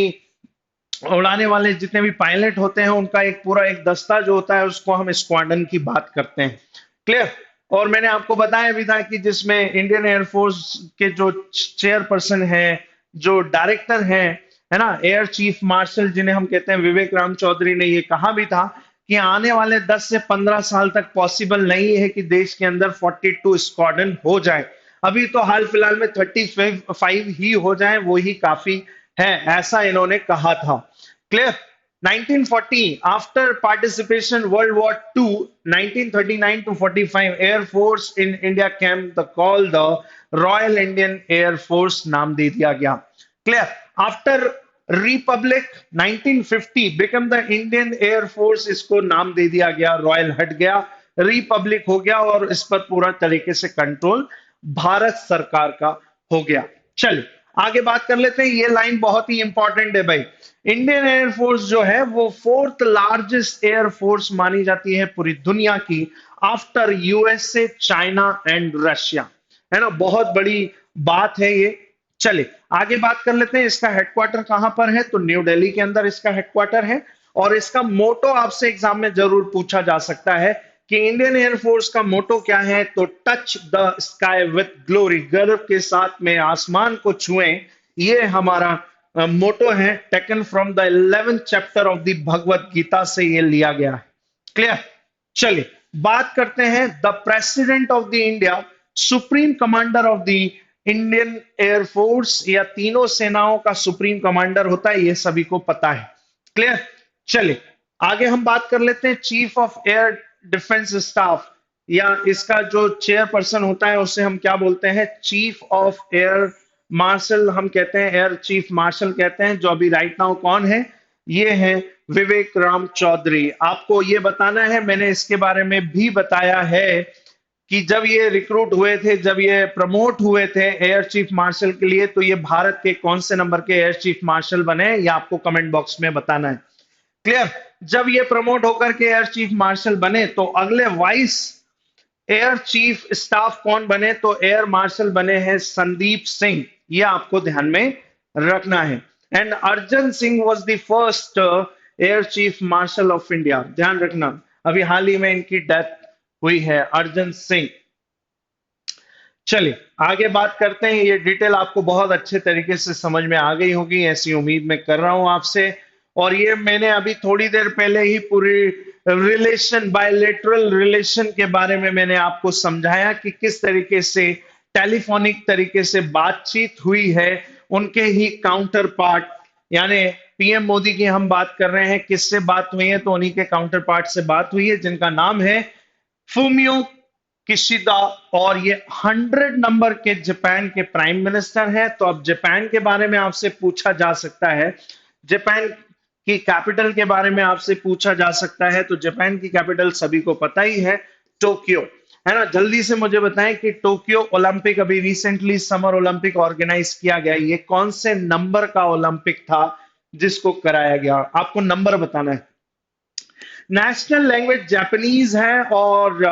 [SPEAKER 1] उड़ाने वाले जितने भी पायलट होते हैं उनका एक पूरा एक दस्ता जो होता है उसको हम स्क्वाड्रन की बात करते हैं। क्लियर? और मैंने आपको बताया भी था कि जिसमें इंडियन एयरफोर्स के जो चेयरपर्सन है, जो डायरेक्टर है ना, एयर चीफ मार्शल जिन्हें हम कहते हैं, विवेक राम चौधरी ने ये कहा भी था कि आने वाले 10 से 15 साल तक पॉसिबल नहीं है कि देश के अंदर 42 स्क्वाड्रन हो जाए। अभी तो हाल फिलहाल में 35 ही हो जाए, वो ही काफी है, ऐसा इन्होंने कहा था। Clear? 1940 after participation world war two, 1939 to 45 air force in India camp the call the royal Indian air force नाम दे दिया गया। Clear? After republic 1950 become the Indian air force, इसको नाम दे दिया गया, रॉयल हट गया, रिपब्लिक हो गया और इस पर पूरा तरीके से कंट्रोल भारत सरकार का हो गया। चलिए आगे बात कर लेते हैं। ये लाइन बहुत ही इंपॉर्टेंट है भाई। इंडियन एयरफोर्स जो है वो फोर्थ लार्जेस्ट एयरफोर्स मानी जाती है पूरी दुनिया की, after USA, China and Russia. है ना, बहुत बड़ी बात है ये। चलिए आगे बात कर लेते हैं। इसका हेडक्वार्टर कहां पर है? तो न्यू दिल्ली के अंदर इसका हेडक्वार्टर है। और इसका मोटो आपसे एग्जाम में जरूर पूछा जा सकता है कि इंडियन एयरफोर्स का मोटो क्या है? तो touch the sky with glory, गर्व के साथ में आसमान को छुएं, ये हमारा मोटो है। Taken from the 11th chapter of the Bhagavad Gita से ये लिया गया है। क्लियर? चलिए बात करते हैं। The president of the India, supreme commander of the Indian air force, या तीनों सेनाओं का सुप्रीम कमांडर होता है, ये सभी को पता है। क्लियर? चलिए आगे हम बात कर लेते हैं। Chief of air defence staff, या इसका जो चेयरपर्सन होता है उसे हम क्या बोलते हैं? चीफ ऑफ एयर मार्शल हम कहते हैं, एयर चीफ मार्शल कहते हैं। जो अभी राइट नाउ कौन है? ये है विवेक राम चौधरी। आपको ये बताना है, मैंने इसके बारे में भी बताया है कि जब ये रिक्रूट हुए थे, जब ये प्रमोट हुए थे एयर चीफ मार्शल के लिए, तो ये भारत के कौन से नंबर के एयर चीफ मार्शल बने, ये आपको कमेंट बॉक्स में बताना है। क्लियर? जब ये प्रमोट होकर के एयर चीफ मार्शल बने तो अगले वाइस एयर चीफ स्टाफ कौन बने? तो एयर मार्शल बने हैं संदीप सिंह। ये आपको ध्यान में रखना है। And Arjan Singh was the first air chief marshal of India. ध्यान रखना, अभी हाल ही में इनकी डेथ हुई है, अर्जन सिंह। चलिए आगे बात करते हैं। ये डिटेल आपको बहुत अच्छे तरीके से समझ में आ गई होगी, ऐसी उम्मीद मैं कर रहा हूं आपसे। और ये मैंने अभी थोड़ी देर पहले ही पूरी रिलेशन, बायलेटरल रिलेशन के बारे में मैंने आपको समझाया कि किस तरीके से टेलीफोनिक तरीके से बातचीत हुई है उनके ही काउंटर पार्ट, यानी पीएम मोदी की हम बात कर रहे हैं, किससे बात हुई है? तो उन्हीं के काउंटर पार्ट से बात हुई है, जिनका नाम है फूमियो किशिदा। और ये 100 नंबर के जापान के प्राइम मिनिस्टर हैं। तो अब जापान के बारे में आपसे पूछा जा सकता है, जापान की कैपिटल के बारे में आपसे पूछा जा सकता है। तो जापान की कैपिटल सभी को पता ही है, टोक्यो। है ना, जल्दी से मुझे बताएं कि टोक्यो ओलंपिक, अभी रिसेंटली समर ओलंपिक ऑर्गेनाइज किया गया, ये कौन से नंबर का ओलंपिक था जिसको कराया गया? आपको नंबर बताना है। नेशनल लैंग्वेज जापानीज है और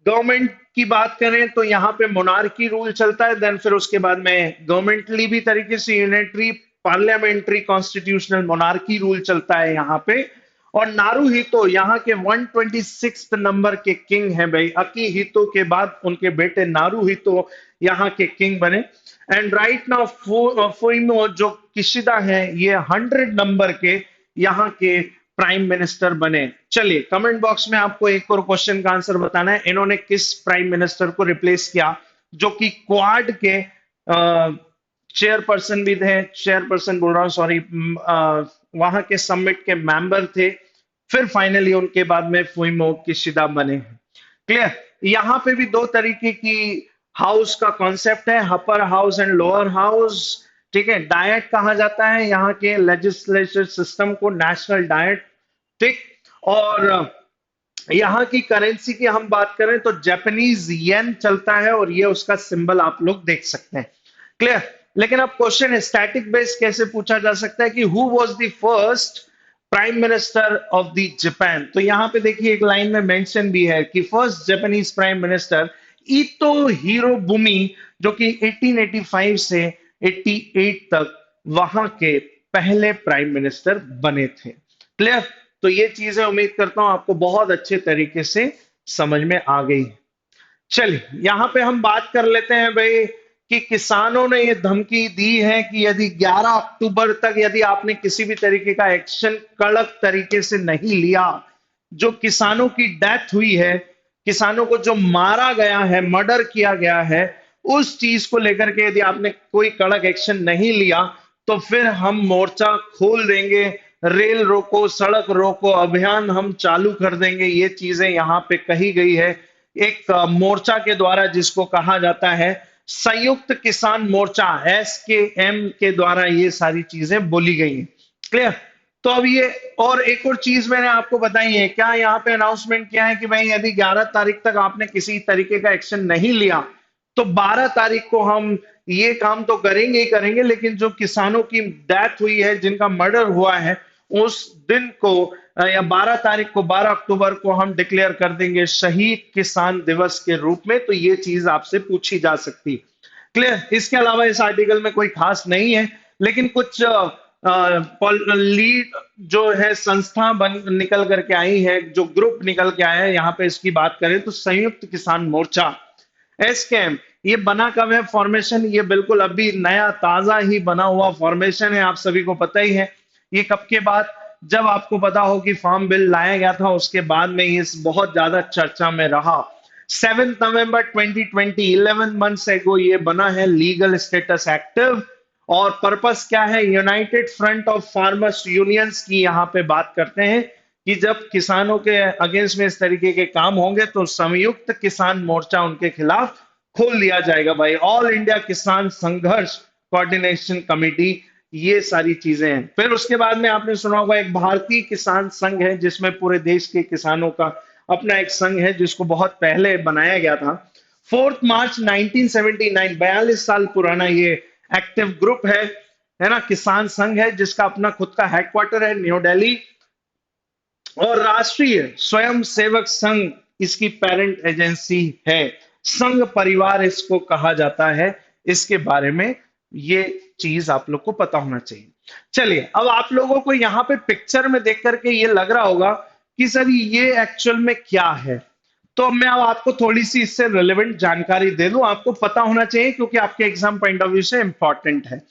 [SPEAKER 1] गवर्नमेंट की बात करें तो यहाँ पे मोनार्की रूल चलता है, देन फिर उसके बाद में गवर्नमेंटली भी तरीके से unitary parliamentary constitutional monarchy rule चलता है यहाँ पे। और नारूहितो यहाँ के 126 नंबर के किंग हैं भाई, अकीहितो के बाद उनके बेटे नारूहितो यहाँ के किंग बने। एंड राइट नाउ फुइमो जो किशिदा है ये 100 नंबर के यहाँ के प्राइम मिनिस्टर बने। चलिए कमेंट बॉक्स में आपको एक और क्वेश्चन का आंसर बताना है, इन्होंने किस प्राइम मिनिस्टर को रिप्लेस किया जो कि क्वाड के चेयरपर्सन भी थे, चेयरपर्सन बोल रहा हूं सॉरी, वहां के समिट के मेंबर थे, फिर फाइनली उनके बाद में फुइमो किशिदा बने। क्लियर। यहाँ पे भी दो तरीके की हाउस का कॉन्सेप्ट है, upper house and lower house. ठीक है, डायट कहा जाता है यहाँ के लेजिस्लेटिव सिस्टम को, नेशनल डायट। ठीक। और यहाँ की करेंसी की हम बात करें तो जापानीज येन चलता है और ये उसका सिंबल आप लोग देख सकते हैं। क्लियर। लेकिन अब क्वेश्चन स्टैटिक बेस कैसे पूछा जा सकता है कि who was the first prime minister of the Japan. तो यहाँ पे देखिए एक लाइन में मेंशन भी है कि first Japanese prime minister Ito Hirobumi जो कि 1885 से 88 तक वहां के पहले प्राइम मिनिस्टर बने थे। क्लियर। तो ये चीजें उम्मीद करता हूं आपको बहुत अच्छे तरीके से समझ में आ गई। चलिए यहां पे हम बात कर लेते हैं भाई कि किसानों ने ये धमकी दी है कि यदि 11 अक्टूबर तक यदि आपने किसी भी तरीके का एक्शन कड़क तरीके से नहीं लिया, जो किसानों की डेथ हुई है, किसानों को जो मारा गया है, मर्डर किया गया है, उस चीज को लेकर के यदि आपने कोई कड़क एक्शन नहीं लिया तो फिर हम मोर्चा खोल देंगे, रेल रोको, सड़क रोको अभियान हम चालू कर देंगे। ये चीजें यहां पे कही गई है एक मोर्चा के द्वारा जिसको कहा जाता है संयुक्त किसान मोर्चा, SKM के द्वारा ये सारी चीजें बोली गई हैं। क्लियर। तो अब ये और एक और चीज मैंने आपको बताई है, क्या यहाँ पे अनाउंसमेंट किया है कि भाई यदि 11 तारीख तक आपने किसी तरीके का एक्शन नहीं लिया तो 12 तारीख को हम ये काम तो करेंगे ही करेंगे, लेकिन जो किसानों की डेथ हुई है, जिनका मर्डर हुआ है, उस दिन को या 12 तारीख को, 12 अक्टूबर को हम डिक्लेयर कर देंगे शहीद किसान दिवस के रूप में। तो ये चीज आपसे पूछी जा सकती है। क्लियर। इसके अलावा इस आर्टिकल में कोई खास नहीं है, लेकिन कुछ लीड जो है संस्था बन निकल करके आई है, जो ग्रुप निकल के आया है, यहाँ पे इसकी बात करें तो संयुक्त किसान मोर्चा, SKM, ये बना कब है फॉर्मेशन, ये बिल्कुल अभी नया ताजा ही बना हुआ फॉर्मेशन है, आप सभी को पता ही है। ये कब के बाद, जब आपको पता हो कि फार्म बिल लाया गया था उसके बाद में ये बहुत ज्यादा चर्चा में रहा। 7 नवंबर 2020, 11 मंथ्स एगो ये बना है, लीगल स्टेटस एक्टिव। और पर्पस क्या है, United front of farmers unions की यहाँ पे बात करते हैं कि जब किसानों के अगेंस्ट में इस तरीके के काम होंगे तो संयुक्त किसान मोर्चा उनके खिलाफ खोल दिया जाएगा भाई। ऑल इंडिया किसान संघर्ष कोऑर्डिनेशन कमेटी, ये सारी चीजें हैं। फिर उसके बाद में आपने सुना होगा एक भारतीय किसान संघ है जिसमें पूरे देश के किसानों का अपना एक संघ है जिसको बहुत पहले बनाया गया था। 4 मार्च 1979, 42 साल पुराना ये एक्टिव ग्रुप है ना, किसान संघ है जिसका अपना खुद का हेडक्वार्टर है न्यू दिल्ली। और राष्ट्रीय स्वयं सेवक संघ इसकी पेरेंट एजेंसी है, संघ परिवार इसको कहा जाता है। इसके बारे में ये चीज आप लोग को पता होना चाहिए। चलिए अब आप लोगों को यहाँ पे पिक्चर में देख करके ये लग रहा होगा कि सर ये एक्चुअल में क्या है, तो मैं अब आपको थोड़ी सी इससे रिलेवेंट जानकारी दे दूं, आपको पता होना चाहिए क्योंकि आपके एग्जाम पॉइंट ऑफ व्यू से इंपॉर्टेंट है।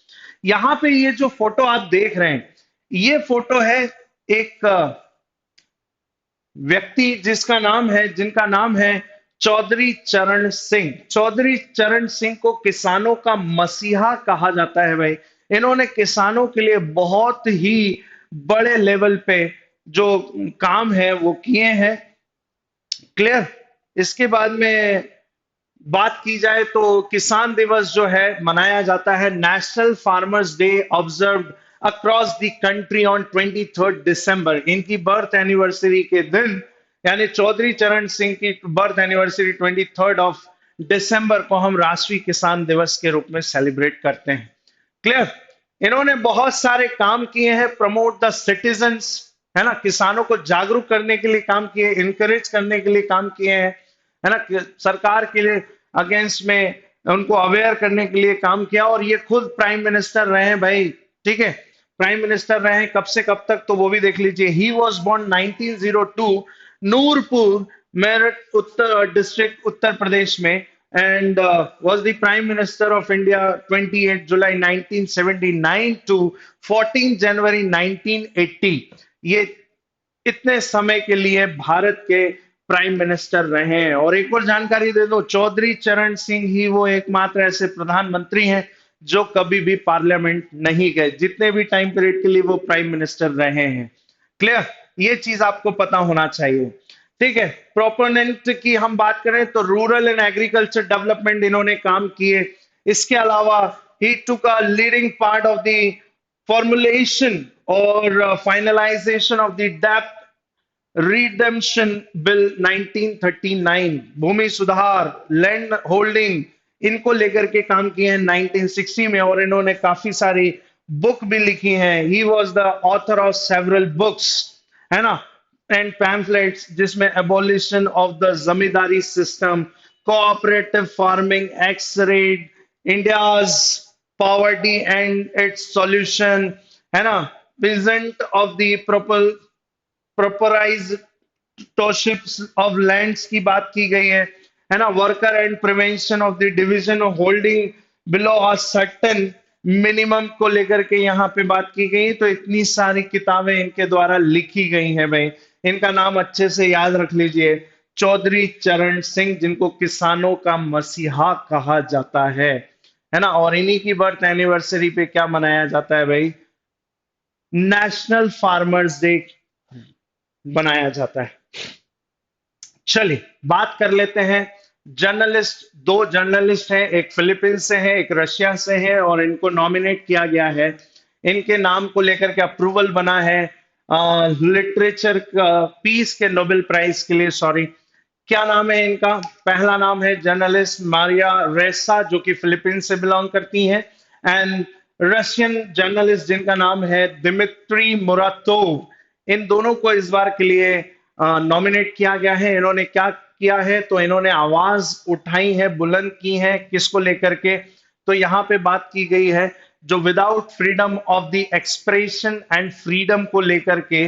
[SPEAKER 1] यहाँ पे ये जो फोटो आप देख रहे हैं, ये फोटो है एक व्यक्ति जिनका नाम है चौधरी चरण सिंह। चौधरी चरण सिंह को किसानों का मसीहा कहा जाता है भाई। इन्होंने किसानों के लिए बहुत ही बड़े लेवल पे जो काम है वो किए हैं। क्लियर। इसके बाद में बात की जाए तो किसान दिवस जो है मनाया जाता है, national farmers day observed across the country on 23 दिसंबर। इनकी बर्थ एनिवर्सरी के दिन यानी चौधरी चरण सिंह की बर्थ एनिवर्सरी 23 ऑफ दिसंबर को हम राष्ट्रीय किसान दिवस के रूप में सेलिब्रेट करते हैं। क्लियर। इन्होंने बहुत सारे काम किए हैं, प्रमोट द सिटीजन्स, है ना, किसानों को जागरूक करने के लिए काम किए, इंकरेज करने के लिए काम किए हैं। है ना, कि सरकार के लिए अगेंस्ट में उनको अवेयर करने के लिए काम किया, और ये खुद प्राइम मिनिस्टर रहे हैं भाई। ठीक है, प्राइम मिनिस्टर रहे हैं कब से कब तक, तो वो भी देख लीजिए। He was born 1902, Noorpur Meerut Uttar district Uttar Pradesh में, and was the prime minister of India 28 July 1979 to 14 January 1980। ये इतने समय के लिए भारत के प्राइम मिनिस्टर रहे हैं। और एक और जानकारी दे दो, चौधरी चरण सिंह ही वो एकमात्र ऐसे प्रधानमंत्री हैं जो कभी भी पार्लियामेंट नहीं गए, जितने भी टाइम पीरियड के लिए वो प्राइम मिनिस्टर रहे हैं। क्लियर, ये चीज आपको पता होना चाहिए। ठीक है, प्रोपोनेंट की हम बात करें तो रूरल एंड एग्रीकल्चर डेवलपमेंट इन्होंने काम किए। इसके अलावा he took a leading part of the formulation और फाइनलाइजेशन ऑफ द डेप्थ रिडेम्पशन बिल 1939, भूमि सुधार, लैंड होल्डिंग, इनको लेकर के काम किए हैं 1960 में। और इन्होंने काफी सारी बुक भी लिखी हैं। He was the author of several books, है ना, एंड पैम्फलेट्स, जिसमें abolition of the zamindari system, cooperative farming x rayed, India's poverty and its solution, है ना, present of the proprietorships of lands की बात की गई है ना, worker and prevention of the division of holding below a certain minimum को लेकर के यहाँ पे बात की गई। तो इतनी सारी किताबें इनके द्वारा लिखी गई हैं भाई। इनका नाम अच्छे से याद रख लीजिए, चौधरी चरण सिंह, जिनको किसानों का मसीहा कहा जाता है ना। और इन्हीं की बर्थ एनिवर्सरी पे क्या मनाया जाता है भाई, नेशनल फार्मर्स डे बनाया जाता है। चलिए बात कर लेते हैं जर्नलिस्ट। दो जर्नलिस्ट हैं, एक फिलीपींस से है, एक रशिया से है, और इनको नॉमिनेट किया गया है। इनके नाम को लेकर के अप्रूवल बना है लिटरेचर पीस के नोबेल प्राइज के लिए। सॉरी, क्या नाम है इनका? पहला नाम है जर्नलिस्ट मारिया रेसा, जो कि फिलीपींस से बिलोंग करती हैं, एंड रशियन जर्नलिस्ट जिनका नाम है दिमित्री मुरातोव। इन दोनों को इस बार के लिए नॉमिनेट किया गया है। इन्होंने क्या किया है, तो इन्होंने आवाज उठाई है, बुलंद की है, किसको लेकर के, तो यहाँ पे बात की गई है जो without freedom of the expression and freedom को लेकर के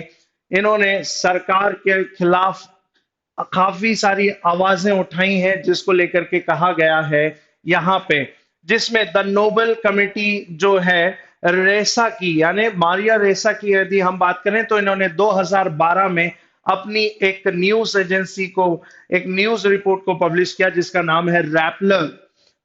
[SPEAKER 1] इन्होंने सरकार के खिलाफ काफी सारी आवाजें उठाई हैं, जिसको लेकर के कहा गया है यहाँ पे, जिसमें द नोबेल कमेटी जो है रेसा की, यानी मारिया रेसा की यदि हम बात करें, तो इन्होंने 2012 में अपनी एक न्यूज एजेंसी को एक न्यूज रिपोर्ट को पब्लिश किया जिसका नाम है रैपलर।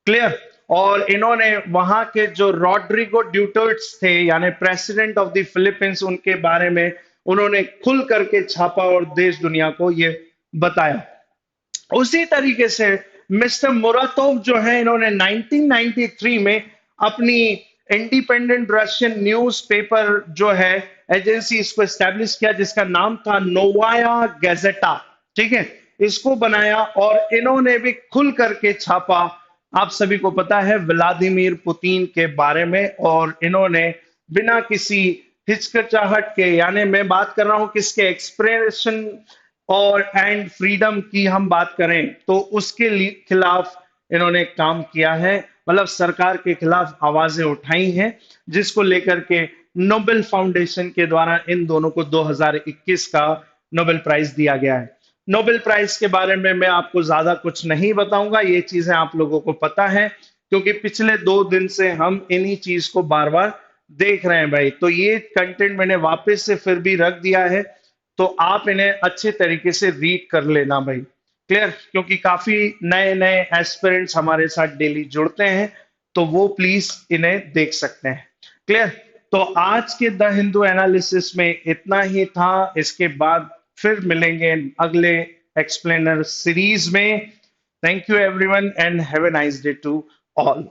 [SPEAKER 1] क्लियर, और इन्होंने वहां के जो रॉड्रिगो ड्यूटर्ट्स थे, यानी प्रेसिडेंट ऑफ द फिलीपींस, उनके बारे में उन्होंने खुल करके छापा और देश दुनिया को ये बताया। उसी तरीके से मिस्टर मुरातोव जो है, इन्होंने 1993 में अपनी इंडिपेंडेंट रशियन न्यूज़पेपर जो है एजेंसी, इसको एस्टेब्लिश किया जिसका नाम था नोवाया गैजेटा। ठीक है, इसको बनाया और इन्होंने भी खुल करके छापा, आप सभी को पता है, व्लादिमीर पुतिन के बारे में। और इन्होंने बिना किसी हिचकिचाहट के, यानी मैं बात कर रहा हूं किसके, एक्सप्रेशन और एंड फ्रीडम की हम बात करें, तो उसके खिलाफ इन्होंने काम किया है, मतलब सरकार के खिलाफ आवाजें उठाई हैं, जिसको लेकर के नोबेल फाउंडेशन के द्वारा इन दोनों को 2021 का नोबेल प्राइज दिया गया है। नोबेल प्राइज के बारे में मैं आपको ज्यादा कुछ नहीं बताऊंगा, ये चीजें आप लोगों को पता है, क्योंकि पिछले 2 दिन से हम इन्हीं चीज को बार बार देख रहे हैं भाई। तो ये कंटेंट मैंने वापस से फिर भी रख दिया है, तो आप इन्हें अच्छे तरीके से रीड कर लेना भाई। क्लियर, क्योंकि काफी नए नए एस्पिरेंट्स हमारे साथ डेली जुड़ते हैं, तो वो प्लीज इन्हें देख सकते हैं। क्लियर, तो आज के द हिंदू एनालिसिस में इतना ही था। इसके बाद फिर मिलेंगे अगले एक्सप्लेनर सीरीज में। Thank you everyone and have a nice day to all.